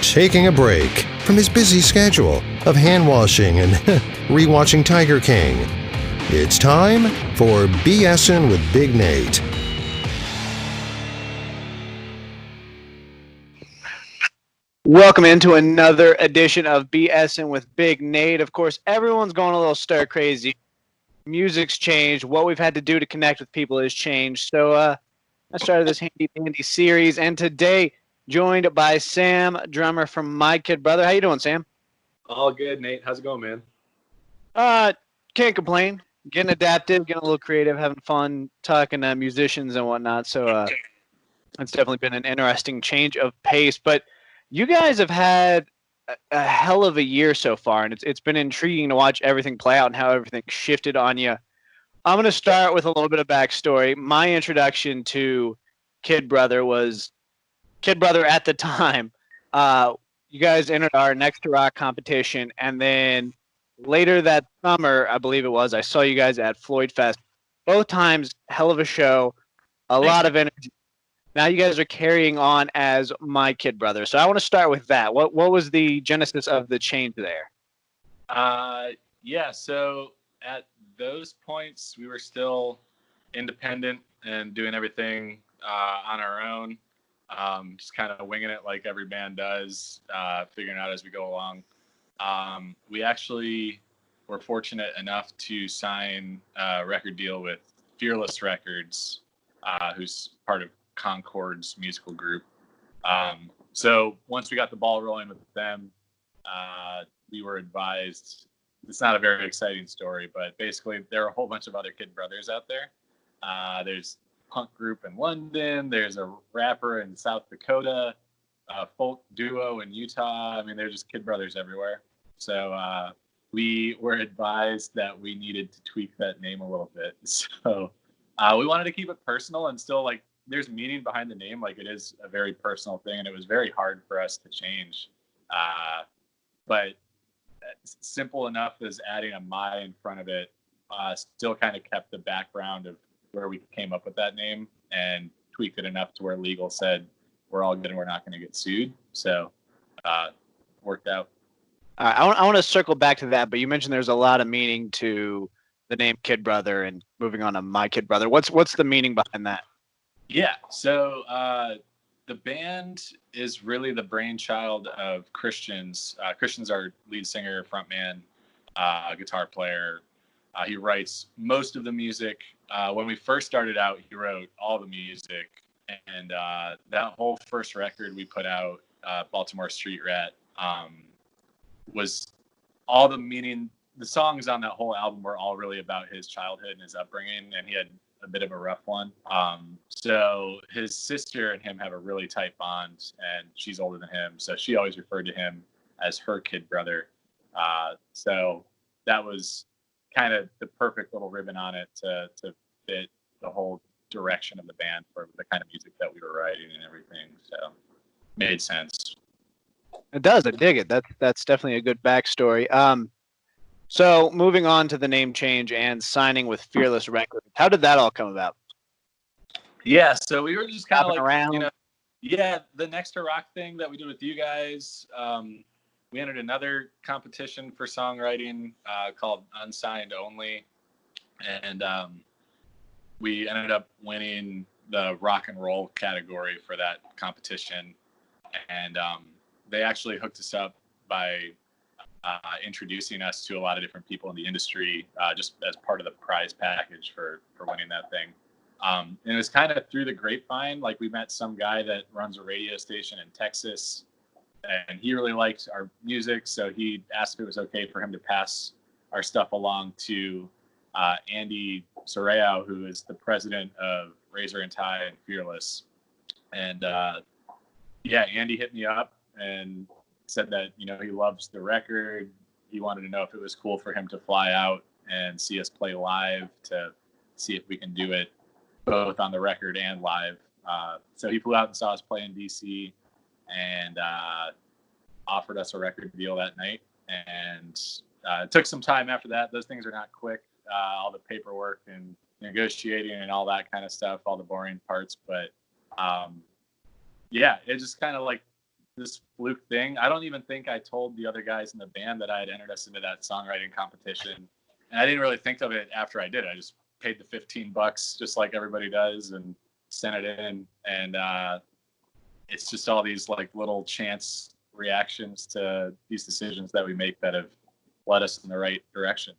Taking a break from his busy schedule of hand-washing and rewatching Tiger King. It's time for BSing with Big Nate. Welcome into another edition of BSing with Big Nate. Of course, everyone's going a little stir crazy. Music's changed. What we've had to do to connect with people has changed. So I started this handy dandy series, and today joined by Sam, drummer from My Kid Brother. How you doing, Sam? All good, Nate. How's it going, man? Can't complain. Getting adaptive, getting a little creative, having fun, talking to musicians and whatnot. So it's definitely been an interesting change of pace. But you guys have had a hell of a year so far, and it's been intriguing to watch everything play out and how everything shifted on you. I'm going to start with a little bit of backstory. My introduction to Kid Brother was Kid Brother at the time. You guys entered our Next to Rock competition, and then later that summer, I believe it was, I saw you guys at Floyd Fest. Both times, hell of a show, a lot of energy. Now you guys are carrying on as My Kid Brother. So I want to start with that. What was the genesis of the change there? Yeah, so at those points, we were still independent and doing everything on our own, just kind of winging it like every band does, figuring out as we go along. We actually were fortunate enough to sign a record deal with Fearless Records, who's part of Concord's musical group. So once we got the ball rolling with them, we were advised. It's not a very exciting story, but basically there are a whole bunch of other Kid Brothers out there. There's a punk group in London. There's a rapper in South Dakota, a folk duo in Utah. I mean, they're just Kid Brothers everywhere. So we were advised that we needed to tweak that name a little bit. So we wanted to keep it personal and still, like, there's meaning behind the name. Like, it is a very personal thing, and it was very hard for us to change. But simple enough as adding a "my" in front of it still kind of kept the background of where we came up with that name and tweaked it enough to where legal said we're all good and we're not going to get sued. So worked out. I want to circle back to that, but you mentioned there's a lot of meaning to the name Kid Brother and moving on to My Kid Brother. What's the meaning behind that? Yeah, so the band is really the brainchild of Christian's. Christian's our lead singer, frontman, guitar player. He writes most of the music. When we first started out, he wrote all the music. And that whole first record we put out, Baltimore Street Rat, was all the meaning. The songs on that whole album were all really about his childhood and his upbringing, and he had a bit of a rough one. So his sister and him have a really tight bond, and she's older than him, so she always referred to him as her kid brother. So that was kind of the perfect little ribbon on it to fit the whole direction of the band for the kind of music that we were writing and everything. So made sense. It does. I dig it. That's definitely a good backstory. So moving on to the name change and signing with Fearless Records. How did that all come about? Yeah, so we were just kind of like, around. The Next to Rock thing that we did with you guys. We entered another competition for songwriting called Unsigned Only, and we ended up winning the rock and roll category for that competition. And they actually hooked us up by introducing us to a lot of different people in the industry, just as part of the prize package for winning that thing. And it was kind of through the grapevine. Like, we met some guy that runs a radio station in Texas, and he really liked our music. So he asked if it was okay for him to pass our stuff along to Andy Soraya, who is the president of Razor and Tie and Fearless. And Andy hit me up and said that, he loves the record. He wanted to know if it was cool for him to fly out and see us play live to see if we can do it both on the record and live. So he flew out and saw us play in DC and offered us a record deal that night. And it took some time after that. Those things are not quick. All the paperwork and negotiating and all that kind of stuff, all the boring parts. But yeah, it just kind of like this fluke thing. I don't even think I told the other guys in the band that I had entered us into that songwriting competition. And I didn't really think of it after I did it. I just paid the $15 just like everybody does and sent it in. And it's just all these like little chance reactions to these decisions that we make that have led us in the right direction.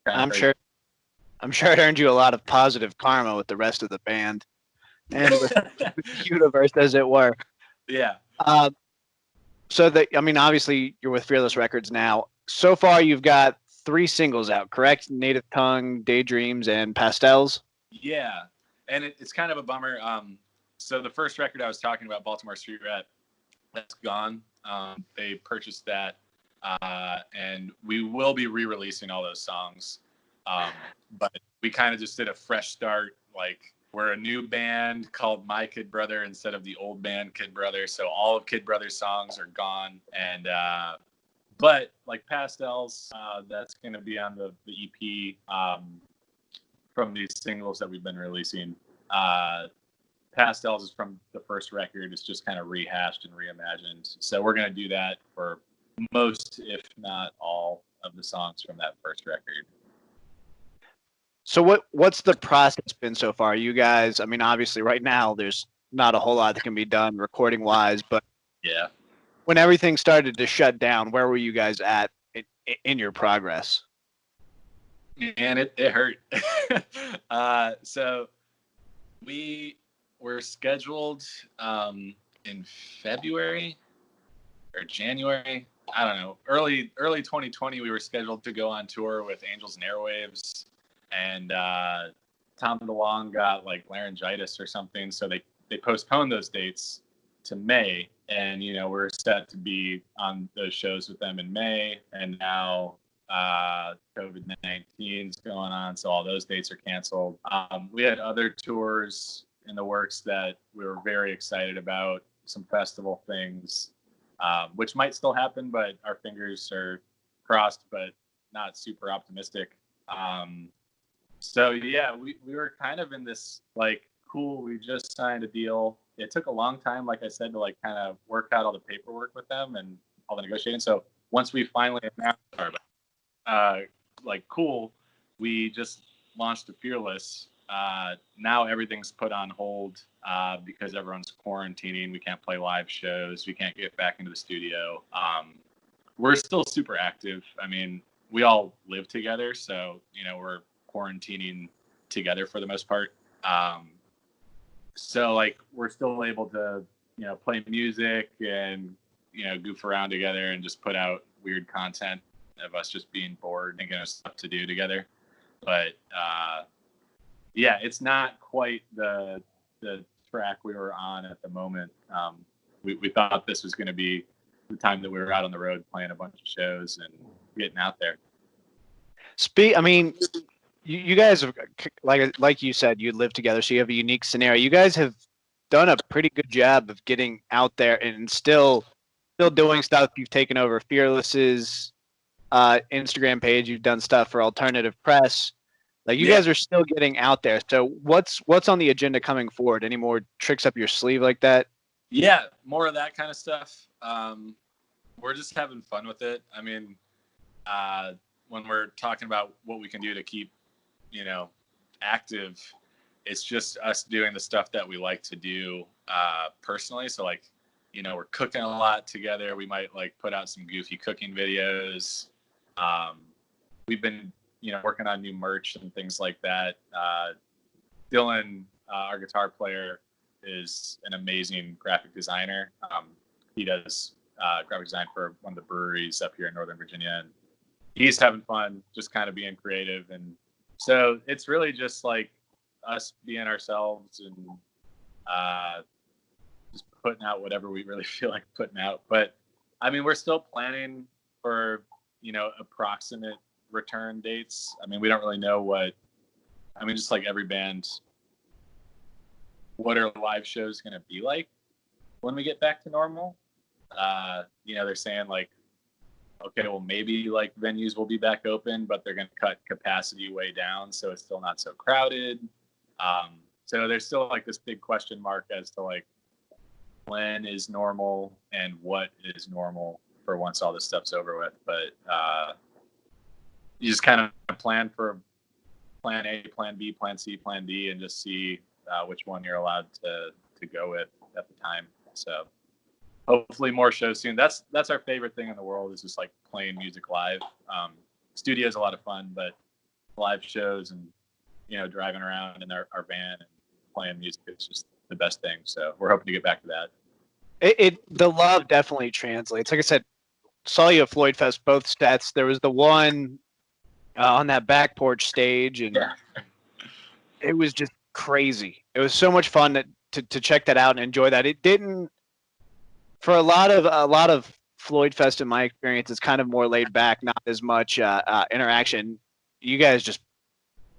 I'm sure it earned you a lot of positive karma with the rest of the band and with the universe, as it were. Yeah. So that, I mean, obviously you're with Fearless Records now. So far, you've got 3 singles out, correct? Native Tongue, Daydreams, and Pastels. Yeah, and it's kind of a bummer. So the first record I was talking about, Baltimore Street Rat, that's gone. They purchased that, and we will be re-releasing all those songs. But we kind of just did a fresh start. Like, we're a new band called My Kid Brother instead of the old band Kid Brother. So all of Kid Brother's songs are gone. And but like Pastels, that's going to be on the EP from these singles that we've been releasing. Pastels is from the first record. It's just kind of rehashed and reimagined. So we're going to do that for most, if not all, of the songs from that first record. So what's the process been so far? You guys, I mean, obviously right now there's not a whole lot that can be done recording wise, but yeah, when everything started to shut down, where were you guys at in your progress? And it hurt. So we were scheduled in February or January. I don't know. Early 2020, we were scheduled to go on tour with Angels and Airwaves. And Tom DeLonge got like laryngitis or something, so they postponed those dates to May. And we're set to be on those shows with them in May. And now COVID-19 is going on, so all those dates are canceled. We had other tours in the works that we were very excited about, some festival things, which might still happen, but our fingers are crossed, but not super optimistic. So yeah, we were kind of in this like, cool, we just signed a deal. It took a long time, like I said, to like kind of work out all the paperwork with them and all the negotiating. So once we finally announced like, cool, we just launched a Fearless. Now everything's put on hold because everyone's quarantining. We can't play live shows. We can't get back into the studio. We're still super active. I mean, we all live together, so we're quarantining together for the most part. So like we're still able to play music and goof around together and just put out weird content of us just being bored and getting stuff to do together. But yeah, it's not quite the track we were on at the moment. We thought this was going to be the time that we were out on the road playing a bunch of shows and getting out there. I mean, you guys have, like you said, you live together, so you have a unique scenario. You guys have done a pretty good job of getting out there and still doing stuff. You've taken over Fearless's Instagram page. You've done stuff for Alternative Press. Like you guys are still getting out there. So what's on the agenda coming forward? Any more tricks up your sleeve like that? Yeah, more of that kind of stuff. We're just having fun with it. I mean, when we're talking about what we can do to keep active, it's just us doing the stuff that we like to do personally. So like we're cooking a lot together. We might like put out some goofy cooking videos. We've been working on new merch and things like that. Dylan, our guitar player, is an amazing graphic designer. He does graphic design for one of the breweries up here in Northern Virginia, and he's having fun just kind of being creative. And so it's really just like us being ourselves and just putting out whatever we really feel like putting out. But I mean, we're still planning for approximate return dates. I mean, we don't really know just like every band, what are live shows going to be like when we get back to normal? They're saying like okay, well, maybe like venues will be back open, but they're going to cut capacity way down, so it's still not so crowded. So there's still like this big question mark as to like when is normal and what is normal for once all this stuff's over with. But you just kind of plan for plan A, plan B, plan C, plan D, and just see which one you're allowed to go with at the time. So hopefully more shows soon. That's our favorite thing in the world, is just like playing music live. Studio is a lot of fun, but live shows and, you know, driving around in our van and playing music is just the best thing. So we're hoping to get back to that. The love definitely translates. Like I said, saw you at Floyd Fest, both sets. There was the one on that back porch stage, and it was just crazy. It was so much fun to check that out and enjoy that. It didn't, for a lot of Floyd Fest in my experience, it's kind of more laid back, not as much interaction. You guys just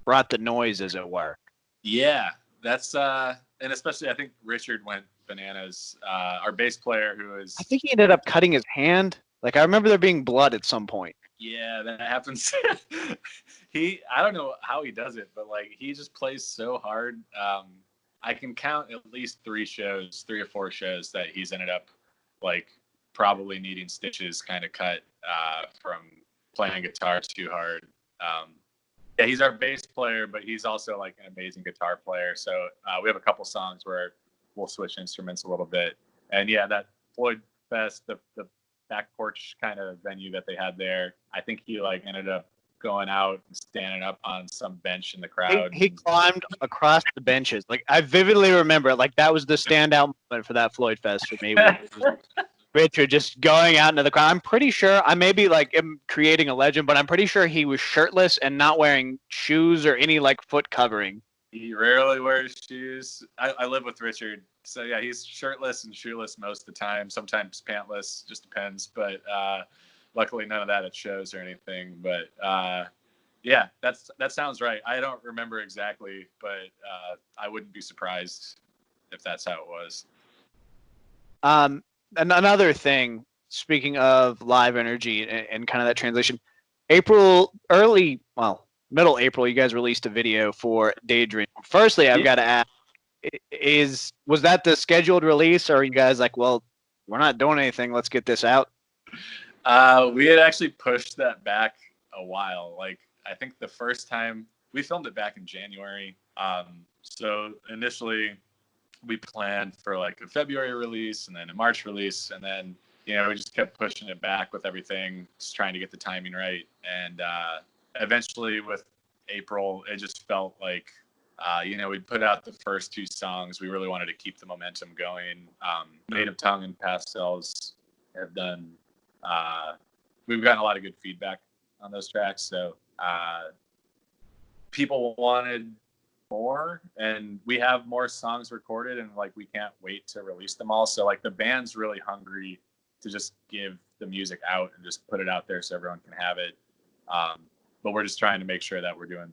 brought the noise, as it were. Yeah, that's and especially I think Richard went bananas. Our bass player, who is, I think he ended up cutting his hand. Like, I remember there being blood at some point. yeah, that happens. I don't know how he does it, but like he just plays so hard. I can count at least 3 or 4 shows that he's ended up like probably needing stitches kind of cut from playing guitar too hard. Yeah, he's our bass player, but he's also like an amazing guitar player. So we have a couple songs where we'll switch instruments a little bit. And yeah, that Floyd Fest, the back porch kind of venue that they had there, I think he like ended up going out and standing up on some bench in the crowd. He climbed across the benches. Like, I vividly remember, like, that was the standout moment for that Floyd Fest for me. Richard just going out into the crowd. I'm pretty sure, I may be like am creating a legend, but I'm pretty sure he was shirtless and not wearing shoes or any like foot covering. He rarely wears shoes. I live with Richard, so yeah, he's shirtless and shoeless most of the time. Sometimes pantless, just depends. But luckily, none of that at shows or anything. But yeah, that sounds right. I don't remember exactly, but I wouldn't be surprised if that's how it was. And another thing, speaking of live energy and kind of that transition, middle April, you guys released a video for Daydream. Firstly, I've got to ask, was that the scheduled release, or are you guys like, well, we're not doing anything, let's get this out? We had actually pushed that back a while. Like, I think the first time we filmed it back in January. So initially we planned for like a February release and then a March release. And then, you know, we just kept pushing it back with everything, just trying to get the timing right. And eventually with April, it just felt like, you know, we put out the first 2 songs. We really wanted to keep the momentum going. Native Tongue and Pastels have done, we've gotten a lot of good feedback on those tracks. So people wanted more, and we have more songs recorded, and like we can't wait to release them all. So like the band's really hungry to just give the music out and just put it out there so everyone can have it. But we're just trying to make sure that we're doing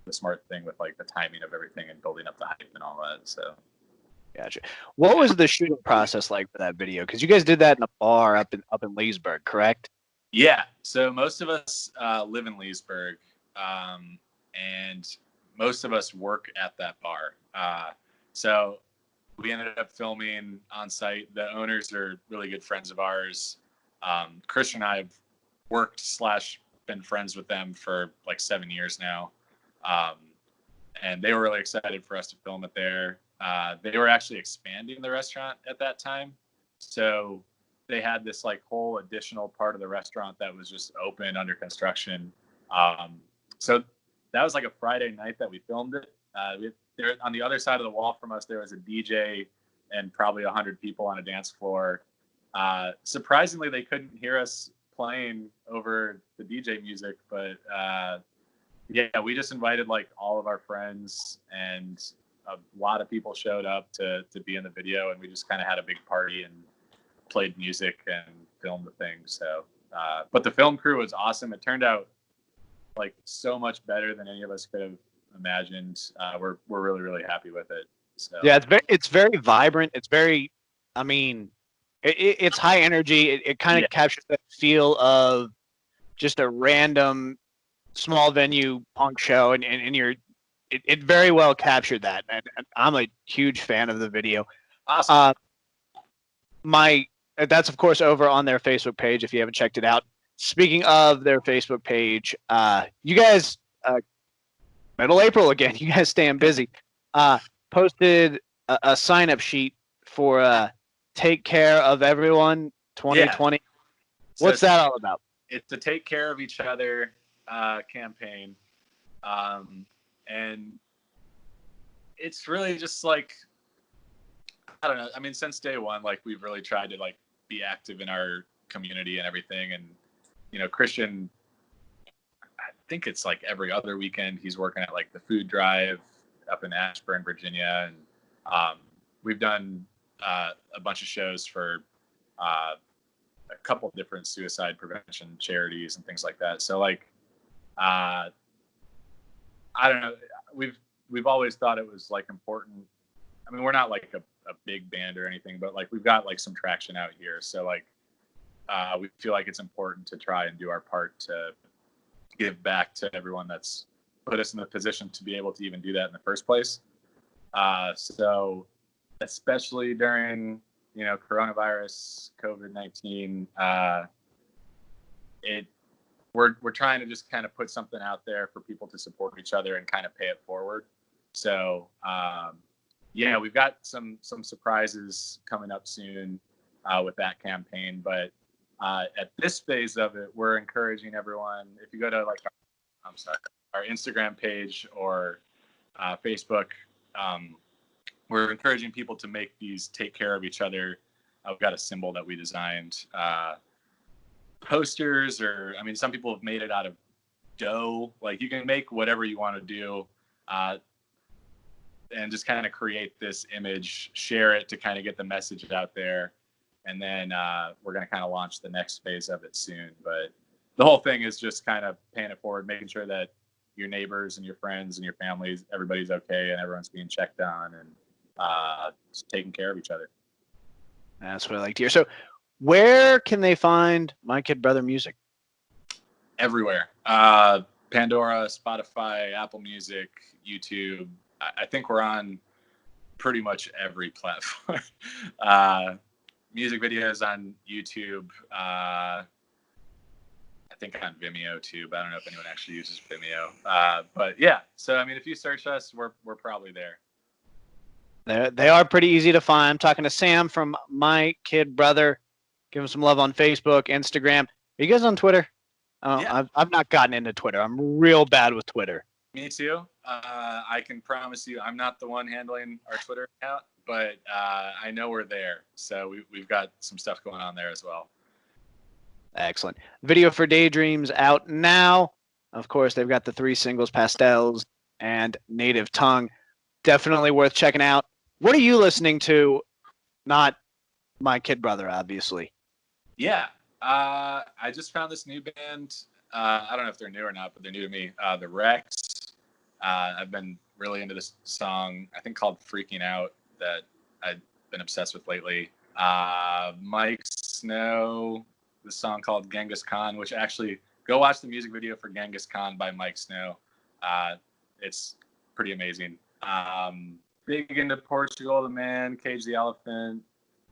the smart thing with like the timing of everything and building up the hype and all that. So Gotcha. What was the shooting process like for that video? Because you guys did that in a bar up in Leesburg, correct? yeah, so most of us live in Leesburg, and most of us work at that bar. So we ended up filming on site. The owners are really good friends of ours. Christian and I have worked / been friends with them for like 7 years now. And they were really excited for us to film it there. They were actually expanding the restaurant at that time. So they had this like whole additional part of the restaurant that was just open under construction. So that was like a Friday night that we filmed it. There on the other side of the wall from us, there was a DJ and probably 100 people on a dance floor. Surprisingly, they couldn't hear us playing over the DJ music, but yeah, we just invited like all of our friends, and a lot of people showed up to be in the video, and we just kind of had a big party and played music and filmed the thing. So, but the film crew was awesome. It turned out like so much better than any of us could have imagined. We're really happy with it. So yeah, it's very vibrant. It's very, I mean, It's high energy. It kind Yeah. of captures that feel of just a random small venue punk show, and it very well captured that. And I'm a huge fan of the video. Awesome. My That's of course over on their Facebook page if you haven't checked it out. Speaking of their Facebook page, you guys, middle April again. You guys staying busy. Posted a sign up sheet for Take Care of Everyone 2020. So What's that all about? it's a take care of each other campaign, and it's really just like, I don't know. I mean, since day one, like we've really tried to like be active in our community and everything. And Christian, I think it's like every other weekend he's working at like the food drive up in Ashburn, Virginia, and we've done a bunch of shows for a couple different suicide prevention charities and things like that. So like, I don't know. We've always thought it was like important. I mean, we're not like a big band or anything, but like we've got like some traction out here. So like, we feel like it's important to try and do our part to give back to everyone that's put us in the position to be able to even do that in the first place. So especially during, coronavirus, COVID-19, we're trying to just kind of put something out there for people to support each other and kind of pay it forward. So, we've got some surprises coming up soon with that campaign. But at this phase of it, we're encouraging everyone, if you go to like our Instagram page or Facebook, we're encouraging people to make these take care of each other. I've got a symbol that we designed, posters, or I mean, some people have made it out of dough. Like you can make whatever you want to do, and just kind of create this image, share it to kind of get the message out there. And then we're going to kind of launch the next phase of it soon. But the whole thing is just kind of paying it forward, making sure that your neighbors and your friends and your families, everybody's okay and everyone's being checked on and just taking care of each other. That's what I like to hear. So where can they find My Kid Brother music? Everywhere. Pandora, Spotify, Apple Music, YouTube. I think we're on pretty much every platform. Music videos on YouTube. I think on Vimeo too, but I don't know if anyone actually uses Vimeo. But yeah, so I mean, if you search us, we're probably there. They are pretty easy to find. I'm talking to Sam from My Kid Brother. Give him some love on Facebook, Instagram. Are you guys on Twitter? Yeah. I've not gotten into Twitter. I'm real bad with Twitter. Me too. I can promise you I'm not the one handling our Twitter account, but I know we're there. So we've got some stuff going on there as well. Excellent. Video for Daydreams out now. Of course, they've got the 3 singles, Pastels and Native Tongue. Definitely worth checking out. What are you listening to? Not My Kid Brother, obviously. Yeah. I just found this new band. I don't know if they're new or not, but they're new to me. The Rex. I've been really into this song, I think called Freaking Out, that I've been obsessed with lately. Mike Snow, the song called Genghis Khan, which actually, go watch the music video for Genghis Khan by Mike Snow. It's pretty amazing. Big into Portugal the Man, Cage the Elephant,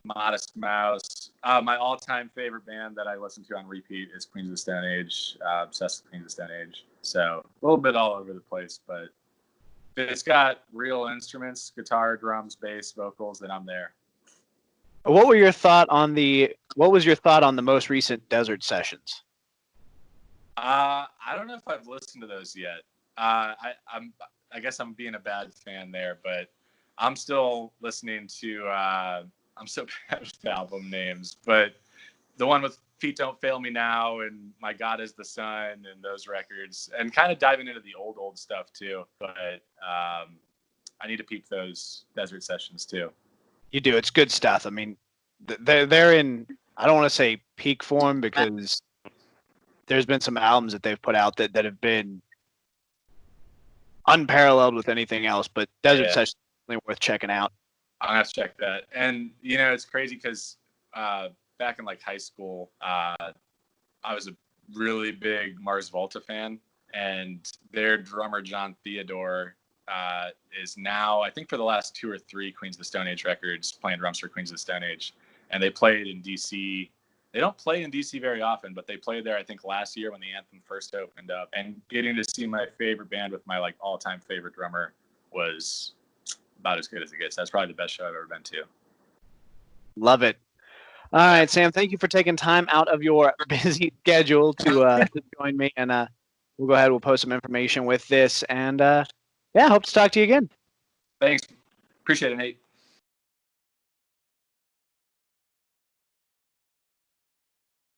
Modest Mouse. My all-time favorite band that I listen to on repeat is Queens of the Stone Age. Obsessed with Queens of the Stone Age. So a little bit all over the place, but if it's got real instruments, guitar, drums, bass, vocals, then I'm there. What was your thought on the most recent Desert Sessions? I don't know if I've listened to those yet. I guess I'm being a bad fan there, but I'm still listening to. I'm so bad with album names, but the one with Feet Don't Fail Me Now and My God Is the Sun and those records, and kind of diving into the old stuff too. But I need to peep those Desert Sessions too. You do. It's good stuff. I mean, they're in, I don't want to say peak form because there's been some albums that they've put out that have been unparalleled with anything else, but Desert Sessions is definitely worth checking out. I'll have to check that. And, it's crazy because back in like high school, I was a really big Mars Volta fan, and their drummer John Theodore is now, I think, for the last 2 or 3 Queens of the Stone Age records, playing drums for Queens of the Stone Age, and they played in DC. They don't play in DC very often, but they played there, I think, last year when the Anthem first opened up. And getting to see my favorite band with my like all-time favorite drummer was about as good as it gets. That's probably the best show I've ever been to. Love it. All right, Sam, thank you for taking time out of your busy schedule to join me. And we'll go ahead. We'll post some information with this. And, yeah, hope to talk to you again. Thanks. Appreciate it, Nate.